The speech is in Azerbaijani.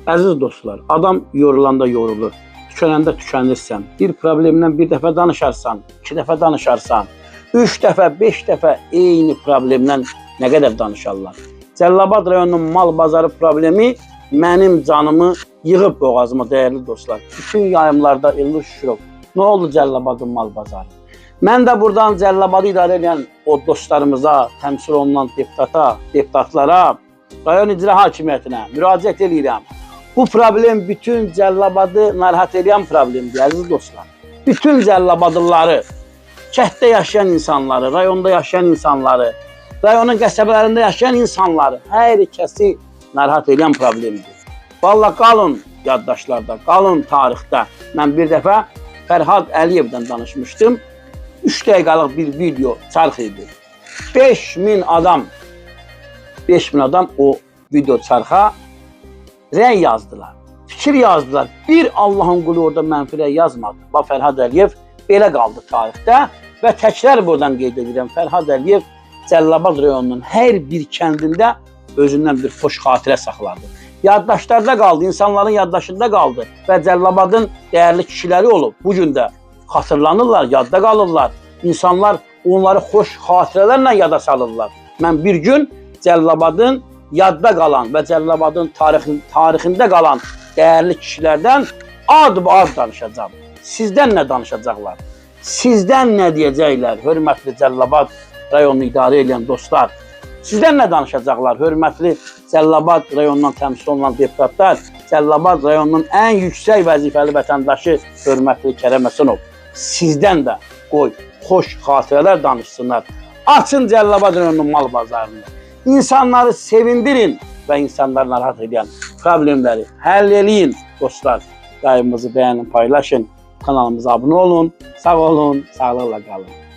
Əziz dostlar, adam yorulanda yorulur, tükənəndə tükənirsən. Bir problemdən bir dəfə danışarsan, 2 dəfə danışarsan, 3 dəfə, 5 dəfə eyni problemdən nə qədər danışarlar. Cəlilabad rayonunun mal bazarı problemi mənim canımı yığıb boğazıma, dəyərli dostlar. Bütün yayımlarda İlnur Şükürov, nə oldu Cəlilabadın mal bazarı? Mən də buradan Cəlilabadı idarə edən o dostlarımıza, təmsil olunan deputatlara, rayon icra hakimiyyətinə müraciət edirəm. Bu problem bütün Cəlilabadı narahat edən problemdir, əziz dostlar. Bütün Cəlilabadlıları, kənddə yaşayan insanları, rayonda yaşayan insanları, rayonun qəsəbələrində yaşayan insanları, hər kəsi narahat edən problemdir. Vallahi qalın yaddaşlarda, qalın tarixdə. Mən bir dəfə Fərhad Əliyevdən danışmışdım. 3 dəqiqəlik bir video çarx idi. 5000 adam o video çarxa rəy yazdılar, fikir yazdılar. Bir Allahın qulu orada mənfi rəy yazmadı. Bax, Fərhad Əliyev belə qaldı tarixdə və təkrar buradan qeyd edirəm. Fərhad Əliyev Cəlilabad rayonunun hər bir kəndində özündən bir xoş xatirə saxladı. Yaddaşlarda qaldı, insanların yaddaşında qaldı və Cəlilabadın dəyərli kişiləri olub. Bugün də xatırlanırlar, yadda qalırlar. İnsanlar onları xoş xatirələrlə yada salırlar. Mən bir gün Cəlilabadın yadda qalan və Cəlilabadın tarixində qalan dəyərli kişilərdən ad-ad danışacağım. Sizdən nə danışacaqlar? Sizdən nə deyəcəklər, hörmətli Cəlilabad rayonunu idarə edən dostlar? Sizdən nə danışacaqlar, hörmətli Cəlilabad rayonundan təmsil olunan deputatlar, Cəlilabad rayonunun ən yüksək vəzifəli vətəndaşı, hörmətli Kərəm Həsənov? Sizdən də qoy, xoş xatirələr danışsınlar. Açın Cəlilabad rayonunun mal bazarını. İnsanları sevindirin və insanları narahat edən problemləri həll eləyin dostlar. Yayımımızı bəyənin, paylaşın, kanalımıza abunə olun. Sağ olun, sağlıqla qalın.